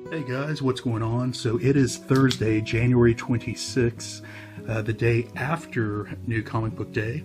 Hey guys, what's going on? So it is Thursday, January 26th, the day after New Comic Book Day.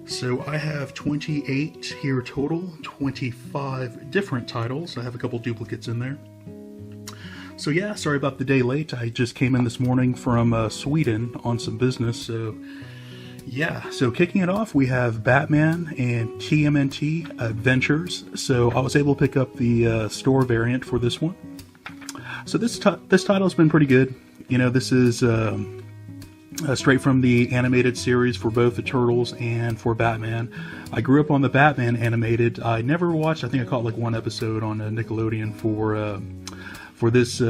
So I have 28 here total, 25 different titles. I have a couple duplicates in there. So yeah, sorry about the day late. I just came in this morning from Sweden on some business. So yeah, so kicking it off, we have Batman and TMNT Adventures. So I was able to pick up the store variant for this one. So this title's been pretty good. You know, this is straight from the animated series for both the Turtles and for Batman. I grew up on the Batman animated. I never watched. I think I caught like one episode on Nickelodeon for this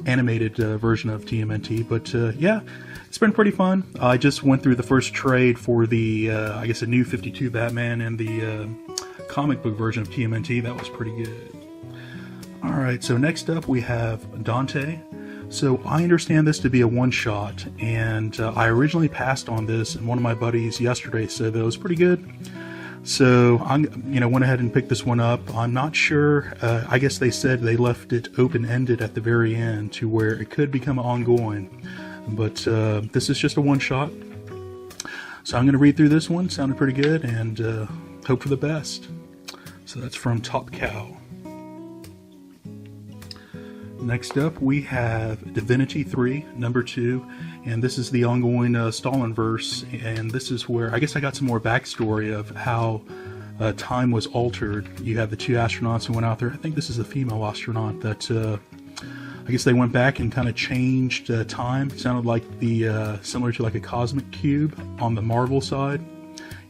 animated version of TMNT. But yeah, it's been pretty fun. I just went through the first trade for the I guess a new 52 Batman and the comic book version of TMNT. That was pretty good. Alright, so next up we have Dante. So I understand this to be a one-shot, and I originally passed on this, and one of my buddies yesterday said that it was pretty good. So I went ahead and picked this one up. I'm not sure, I guess they said they left it open-ended at the very end to where it could become ongoing. But this is just a one-shot. So I'm going to read through this one, sounded pretty good, and hope for the best. So that's from Top Cow. Next up, we have Divinity 3, number 2, and this is the ongoing Stalinverse, and this is where, I guess I got some more backstory of how time was altered. You have the two astronauts who went out there. I think this is a female astronaut that, I guess they went back and kind of changed time. It sounded like similar to like a cosmic cube on the Marvel side.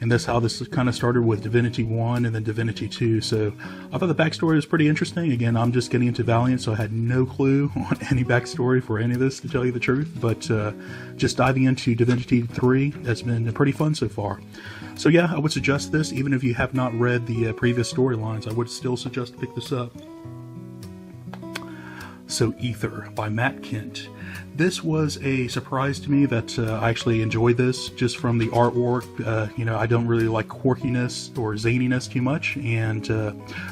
And that's how this kind of started with Divinity 1 and then Divinity 2. So I thought the backstory was pretty interesting. Again, I'm just getting into Valiant, so I had no clue on any backstory for any of this, to tell you the truth. But just diving into Divinity 3 has been pretty fun so far. So yeah, I would suggest this. Even if you have not read the previous storylines, I would still suggest to pick this up. So Ether by Matt Kent. This was a surprise to me that I actually enjoyed this just from the artwork. I don't really like quirkiness or zaniness too much, and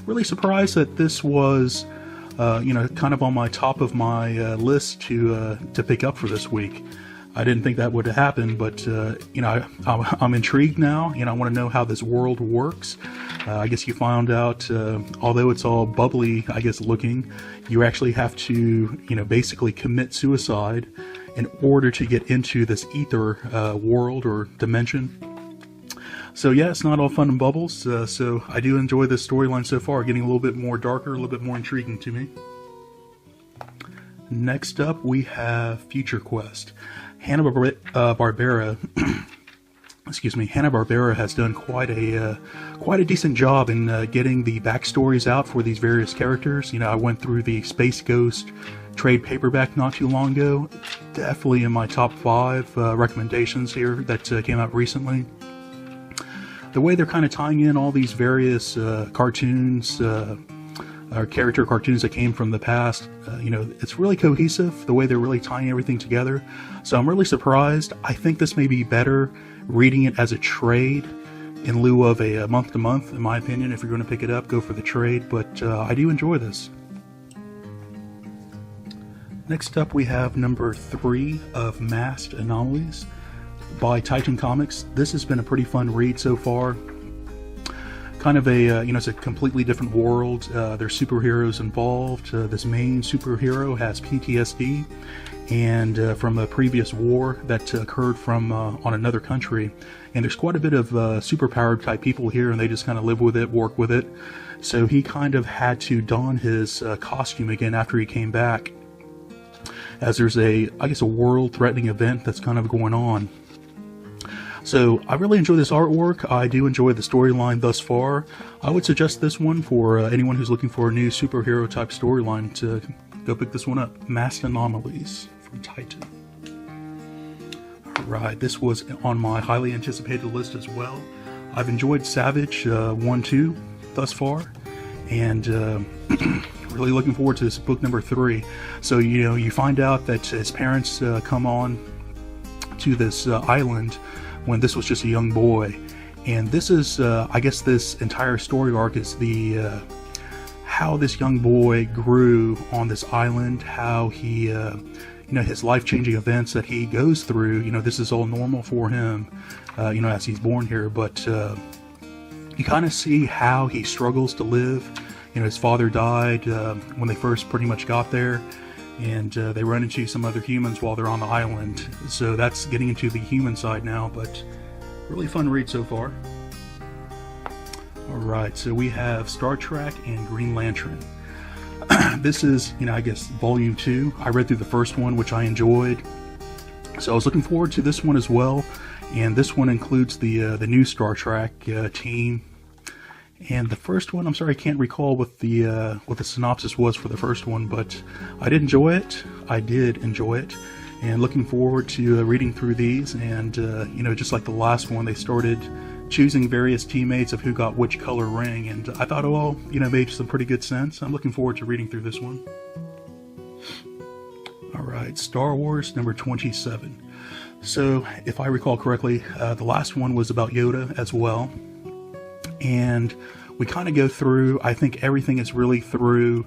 really surprised that this was, kind of on my top of my list to pick up for this week. I didn't think that would happen, but I'm intrigued now. I want to know how this world works. I guess you found out, although it's all bubbly, I guess, looking, you actually have to, basically commit suicide in order to get into this ether world or dimension. So yeah, it's not all fun and bubbles. So I do enjoy this storyline so far, getting a little bit more darker, a little bit more intriguing to me. Next up, we have Future Quest. Hanna-Barbera Hanna-Barbera has done quite a decent job in getting the backstories out for these various characters. I went through the Space Ghost trade paperback not too long ago. Definitely in my top 5 recommendations here that came out recently. The way they're kind of tying in all these various cartoons, or character cartoons that came from the past, it's really cohesive, the way they're really tying everything together. So I'm really surprised. I think this may be better reading it as a trade in lieu of a month-to-month, in my opinion. If you're going to pick it up, go for the trade, but I do enjoy this. Next up, we have number 3 of Masked Anomalies by Titan Comics. This has been a pretty fun read so far. Kind of a, it's a completely different world. There's superheroes involved. This main superhero has PTSD and from a previous war that occurred from on another country. And there's quite a bit of superpowered type people here, and they just kind of live with it, work with it. So he kind of had to don his costume again after he came back, as there's a world-threatening event that's kind of going on. So I really enjoy this artwork. I do enjoy the storyline thus far. I would suggest this one for anyone who's looking for a new superhero type storyline to go pick this one up. Masked Anomalies from Titan. Alright, this was on my highly anticipated list as well. I've enjoyed Savage 1-2 thus far, and really looking forward to this book number 3. So you find out that his parents come on to this island when this was just a young boy, and this is I guess this entire story arc is the how this young boy grew on this island, how he, his life-changing events that he goes through. This is all normal for him, as he's born here, but you kind of see how he struggles to live. His father died when they first pretty much got there, and they run into some other humans while they're on the island. So that's getting into the human side now, but really fun read so far. Alright, so we have Star Trek and Green Lantern. This is, I guess, volume 2. I read through the first one, which I enjoyed. So I was looking forward to this one as well. And this one includes the new Star Trek team. And the first one, I'm sorry, I can't recall what the synopsis was for the first one, but I did enjoy it. And looking forward to reading through these. And just like the last one, they started choosing various teammates of who got which color ring, and I thought, oh, well, made some pretty good sense. I'm looking forward to reading through this one. Alright, Star Wars number 27. So, if I recall correctly, the last one was about Yoda as well. And we kind of go through, I think everything is really through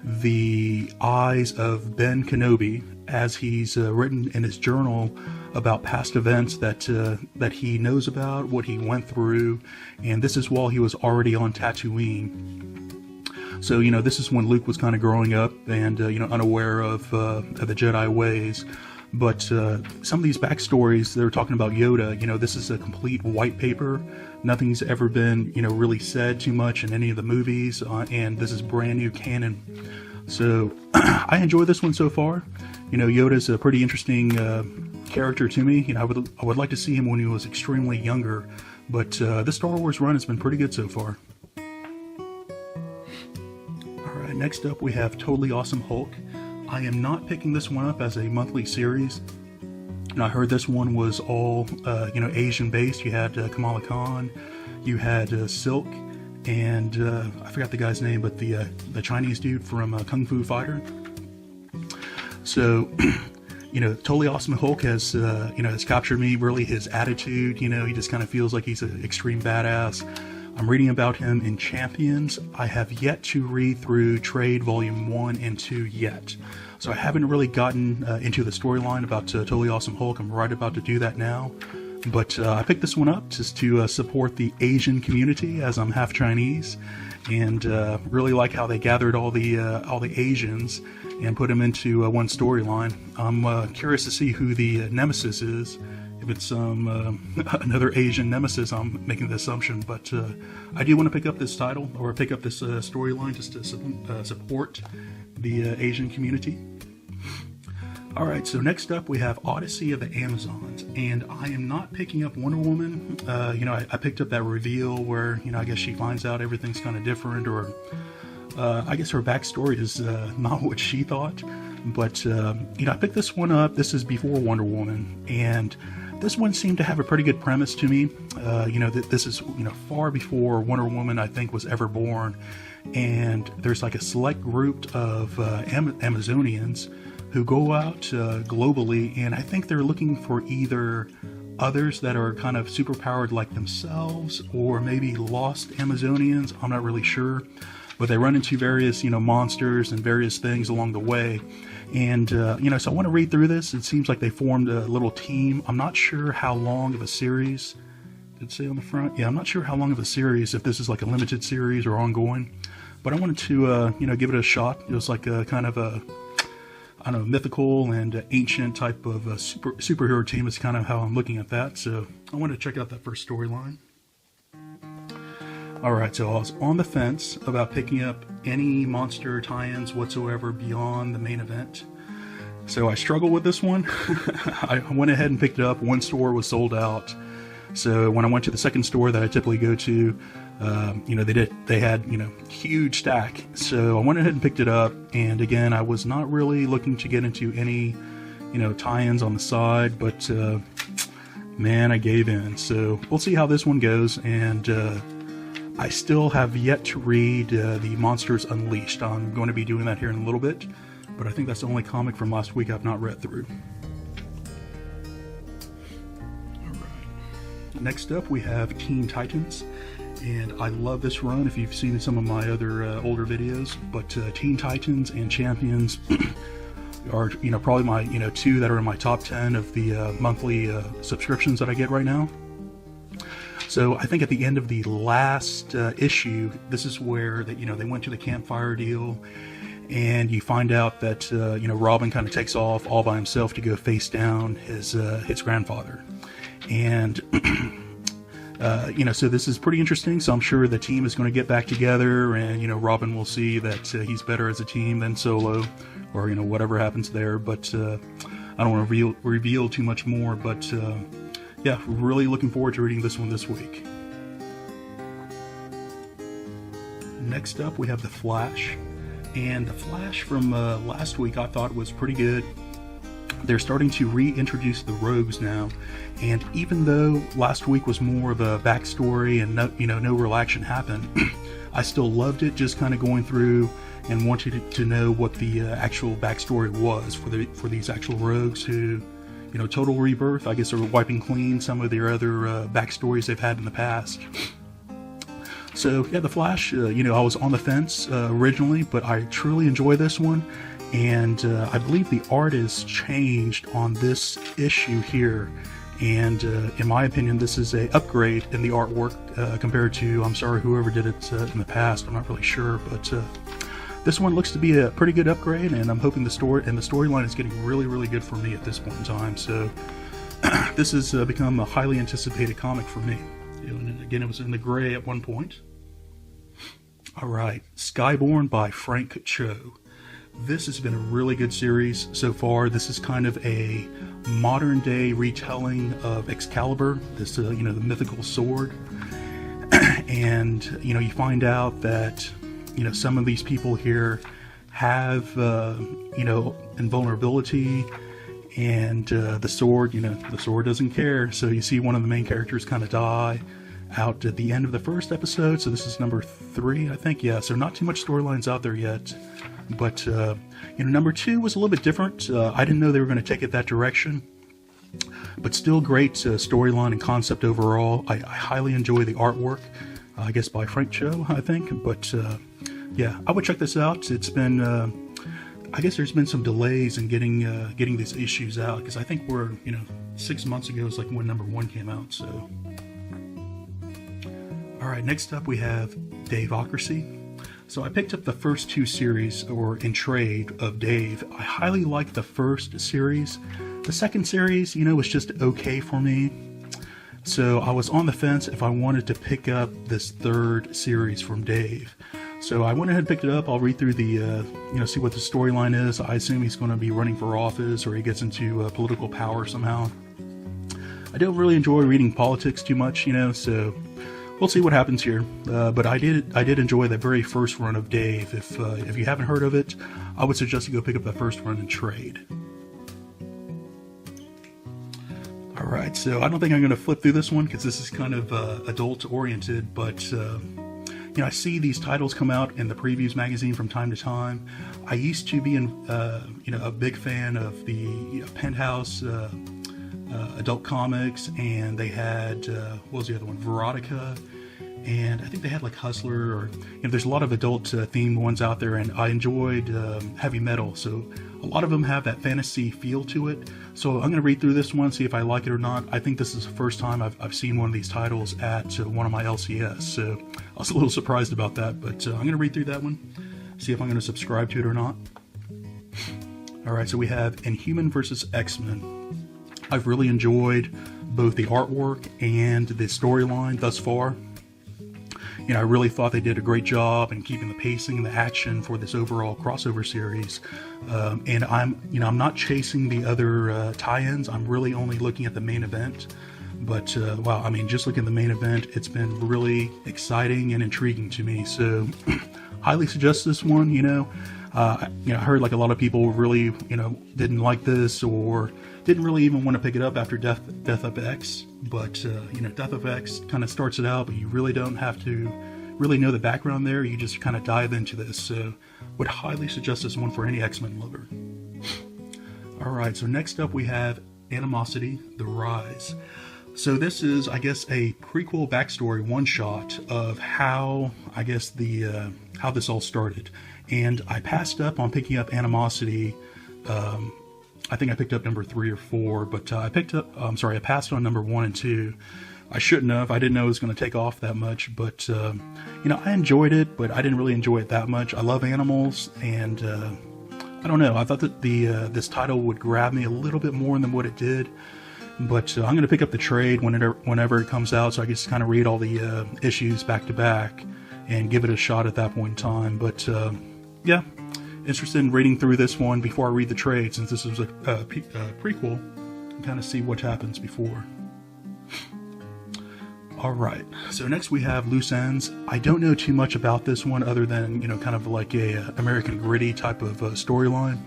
the eyes of Ben Kenobi, as he's written in his journal about past events that he knows about, what he went through, and this is while he was already on Tatooine. So, this is when Luke was kind of growing up and, unaware of the Jedi ways. But some of these backstories, they're talking about Yoda, this is a complete white paper. Nothing's ever been, really said too much in any of the movies, and this is brand new canon. So, I enjoy this one so far. Yoda's a pretty interesting character to me. I would like to see him when he was extremely younger, but this Star Wars run has been pretty good so far. Alright, next up we have Totally Awesome Hulk. I am not picking this one up as a monthly series. And I heard this one was all, Asian based. You had Kamala Khan, you had Silk, and I forgot the guy's name, but the Chinese dude from Kung Fu Fighter. So, Totally Awesome Hulk has, has captured me, really his attitude. He just kind of feels like he's an extreme badass. I'm reading about him in Champions. I have yet to read through Trade Volume 1 and 2 yet. So I haven't really gotten into the storyline about Totally Awesome Hulk. I'm right about to do that now. But I picked this one up just to support the Asian community, as I'm half Chinese. And really like how they gathered all the Asians and put them into one storyline. I'm curious to see who the nemesis is. If it's another Asian nemesis, I'm making the assumption, but I do want to pick up this title, or pick up this storyline, just to support the Asian community. Alright, so next up we have Odyssey of the Amazons, and I am not picking up Wonder Woman. I picked up that reveal where, I guess she finds out everything's kind of different, or I guess her backstory is not what she thought. But, I picked this one up. This is before Wonder Woman, and this one seemed to have a pretty good premise to me. This is, far before Wonder Woman, I think, was ever born. And there's like a select group of Amazonians who go out globally, and I think they're looking for either others that are kind of superpowered like themselves, or maybe lost Amazonians. I'm not really sure. But they run into various, monsters and various things along the way. And, so I want to read through this. It seems like they formed a little team. I'm not sure how long of a series. Did it say on the front? Yeah, I'm not sure how long of a series, if this is like a limited series or ongoing. But I wanted to, give it a shot. It was like a kind of a, I don't know, mythical and ancient type of superhero team is kind of how I'm looking at that. So I wanted to check out that first storyline. Alright, so I was on the fence about picking up any monster tie-ins whatsoever beyond the main event. So I struggled with this one. I went ahead and picked it up. One store was sold out. So when I went to the second store that I typically go to, they had, huge stack. So I went ahead and picked it up. And again, I was not really looking to get into any, tie-ins on the side, but, man, I gave in. So we'll see how this one goes. And, I still have yet to read the Monsters Unleashed. I'm going to be doing that here in a little bit, but I think that's the only comic from last week I've not read through. Alright. Next up we have Teen Titans, and I love this run if you've seen some of my other older videos. But Teen Titans and Champions are, probably my, two that are in my top 10 of the monthly subscriptions that I get right now. So I think at the end of the last issue, this is where they went to the campfire deal, and you find out that Robin kind of takes off all by himself to go face down his grandfather, and so this is pretty interesting. So I'm sure the team is going to get back together, and Robin will see that he's better as a team than solo, or whatever happens there. But I don't want to reveal too much more. But yeah, really looking forward to reading this one this week. Next up, we have The Flash. And The Flash from last week I thought was pretty good. They're starting to reintroduce the Rogues now, and even though last week was more of a backstory and no real action happened, I still loved it, just kind of going through and wanted to know what the actual backstory was for these actual Rogues who, total rebirth. I guess are wiping clean some of their other backstories they've had in the past. So yeah, The Flash, I was on the fence originally, but I truly enjoy this one, and I believe the art is changed on this issue here, and in my opinion, this is a upgrade in the artwork compared to, I'm sorry, whoever did it in the past. I'm not really sure, but this one looks to be a pretty good upgrade, and I'm hoping the storyline is getting really, really good for me at this point in time. So this has become a highly anticipated comic for me. And again, it was in the gray at one point. All right, Skybourne by Frank Cho. This has been a really good series so far. This is kind of a modern day retelling of Excalibur, this the mythical sword. And you find out that some of these people here have invulnerability, and the sword doesn't care. So you see one of the main characters kind of die out at the end of the first episode. So this is number 3, I think. Yeah, so not too much storylines out there yet, but number 2 was a little bit different. I didn't know they were going to take it that direction, but still great storyline and concept overall. I highly enjoy the artwork, I guess by Frank Cho, I think. But yeah, I would check this out. It's been I guess there's been some delays in getting these issues out, because I think we're 6 months ago is like when number 1 came out. So all right, next up we have Daveocracy. So I picked up the first 2 series, or in trade, of Dave. I highly liked the first series. The second series, was just okay for me. So I was on the fence if I wanted to pick up this third series from Dave. So I went ahead and picked it up. I'll read through the, see what the storyline is. I assume he's going to be running for office, or he gets into political power somehow. I don't really enjoy reading politics too much, so we'll see what happens here. But I did enjoy the very first run of Dave. If you haven't heard of it, I would suggest you go pick up the first run in trade. All right, so I don't think I'm going to flip through this one because this is kind of adult oriented, but I see these titles come out in the previews magazine from time to time. I used to be a big fan of the Penthouse adult comics, and they had what was the other one, Veronica, and I think they had like Hustler, or there's a lot of adult themed ones out there, and I enjoyed heavy metal, so a lot of them have that fantasy feel to it. So I'm going to read through this one, see if I like it or not. I think this is the first time I've seen one of these titles at one of my LCS, so I was a little surprised about that, but I'm going to read through that one, see if I'm going to subscribe to it or not. Alright, so we have Inhuman versus X-Men. I've really enjoyed both the artwork and the storyline thus far. I really thought they did a great job in keeping the pacing and the action for this overall crossover series. And I'm not chasing the other tie-ins. I'm really only looking at the main event. But wow, just looking at the main event, it's been really exciting and intriguing to me. So highly suggest this one. I heard like a lot of people really didn't like this, or didn't really even want to pick it up after Death of X. But Death of X kind of starts it out, but you really don't have to really know the background there. You just kind of dive into this. So would highly suggest this one for any X-Men lover. All right, so next up we have Animosity: The Rise. So this is, I guess, a prequel backstory one-shot of how, I guess, how this all started. And I passed up on picking up Animosity. I think I picked up number 3 or 4, but I passed on number 1 and 2. I shouldn't have. I didn't know it was going to take off that much, but I enjoyed it, but I didn't really enjoy it that much. I love animals, and I don't know. I thought that this title would grab me a little bit more than what it did. But I'm going to pick up the trade whenever it comes out, so I can just kind of read all the issues back to back and give it a shot at that point in time. But yeah, interested in reading through this one before I read the trade, since this was a prequel, and kind of see what happens before. Alright, so next we have Loose Ends. I don't know too much about this one other than, kind of like a American Gritty type of storyline.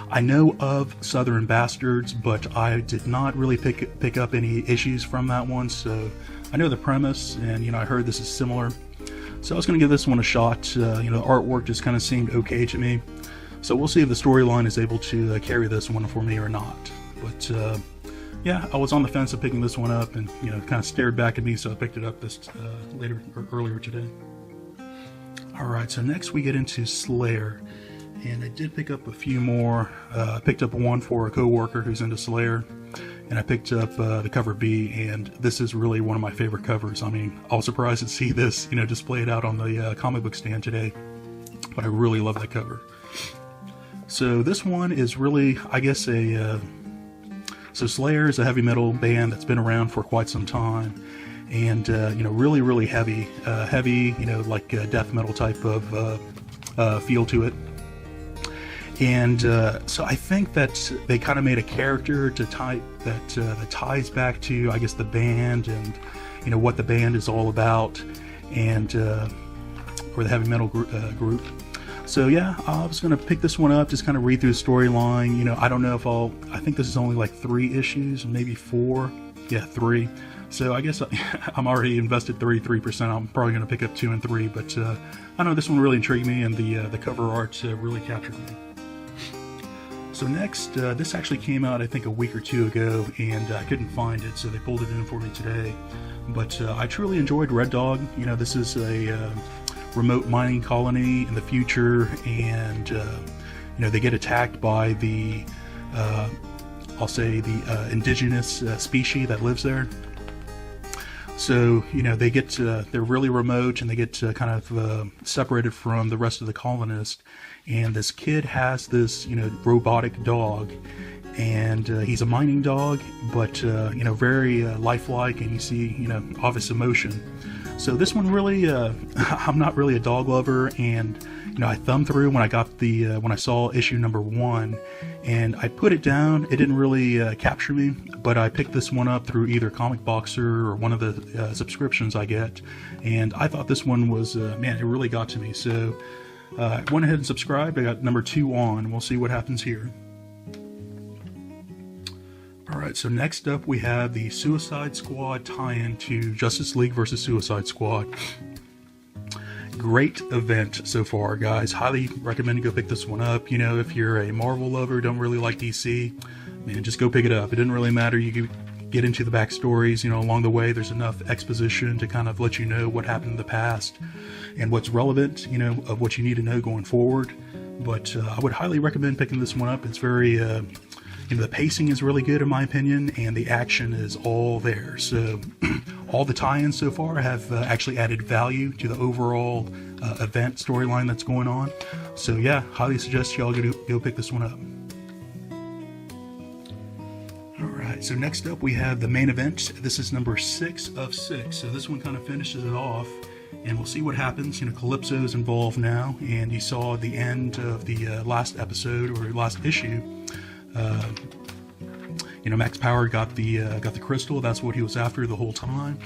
I know of Southern Bastards, but I did not really pick up any issues from that one, so I know the premise, and I heard this is similar. So I was going to give this one a shot. The artwork just kind of seemed okay to me. So we'll see if the storyline is able to carry this one for me or not. But yeah, I was on the fence of picking this one up, and kind of stared back at me, so I picked it up earlier today. Alright, so next we get into Slayer. And I did pick up a few more. I picked up one for a coworker who's into Slayer, and I picked up the cover B, and this is really one of my favorite covers. I mean, I was surprised to see this, displayed out on the comic book stand today, but I really love that cover. So this one is really, I guess, so Slayer is a heavy metal band that's been around for quite some time, and really, really heavy, like death metal type of feel to it. And so I think that they kind of made a character that ties back to, I guess, the band and what the band is all about, and or the heavy metal group. So yeah, I was going to pick this one up, just kind of read through the storyline. I don't know if I think this is only like 3 issues, maybe 4. Yeah, 3. So I guess I'm already invested 33%. I'm probably going to pick up 2 and 3, but I know this one really intrigued me, and the cover art really captured me. So next, this actually came out I think a week or 2 ago, and I couldn't find it, so they pulled it in for me today. But I truly enjoyed Red Dog. This is a remote mining colony in the future, and they get attacked by the I'll say the indigenous species that lives there. So they're really remote, and they get kind of separated from the rest of the colonists. And this kid has this robotic dog, and he's a mining dog, but very lifelike, and you see obvious emotion. So this one really, I'm not really a dog lover, and I thumbed through when I got when I saw issue number 1, and I put it down. It didn't really capture me, but I picked this one up through either Comic Boxer or one of the subscriptions I get, and I thought this one was, man, it really got to me. So I went ahead and subscribed. I got number 2 on. We'll see what happens here. Alright, so next up we have the Suicide Squad tie-in to Justice League vs. Suicide Squad. Great event so far, guys. Highly recommend you go pick this one up. If you're a Marvel lover, don't really like DC, man, just go pick it up. It didn't really matter. You could get into the backstories, along the way. There's enough exposition to kind of let you know what happened in the past and what's relevant, of what you need to know going forward. But I would highly recommend picking this one up. It's very, the pacing is really good in my opinion, and the action is all there. So all the tie-ins so far have actually added value to the overall event storyline that's going on. So yeah, highly suggest y'all go pick this one up. Alright, so next up we have the main event. This is number 6 of 6. So this one kind of finishes it off, and we'll see what happens. Calypso's involved now, and you saw at the end of the last episode or last issue, Max Power got the crystal. That's what he was after the whole time,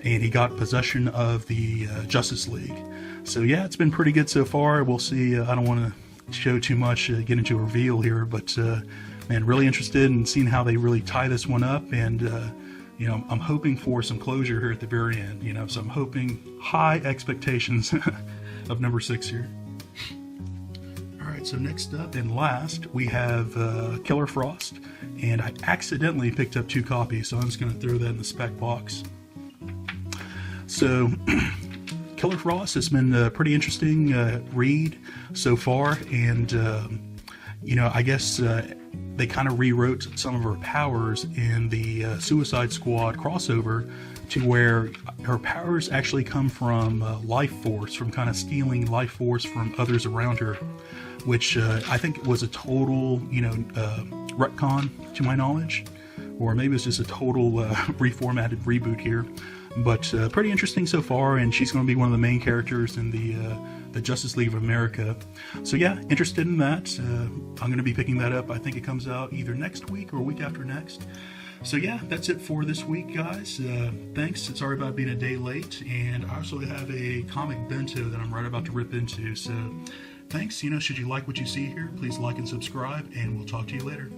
and he got possession of the Justice League. So yeah, it's been pretty good so far. We'll see. I don't want to show too much, get into a reveal here, but man, really interested in seeing how they really tie this one up, and I'm hoping for some closure here at the very end. So I'm hoping high expectations of number 6 here. Alright, so next up and last, we have Killer Frost, and I accidentally picked up 2 copies, so I'm just going to throw that in the spec box. So, Killer Frost has been a pretty interesting read so far, and, you know, I guess they kind of rewrote some of her powers in the Suicide Squad crossover to where her powers actually come from life force, from kind of stealing life force from others around her, which I think was a total, you know, retcon to my knowledge, or maybe it's just a total reformatted reboot here. But pretty interesting so far, and she's going to be one of the main characters in the Justice League of America. So yeah, interested in that. I'm going to be picking that up. I think it comes out either next week or week after next. So yeah, that's it for this week, guys. Thanks. Sorry about being a day late, and I also have a comic bento that I'm right about to rip into. So thanks. You know, should you like what you see here, please like and subscribe, and we'll talk to you later.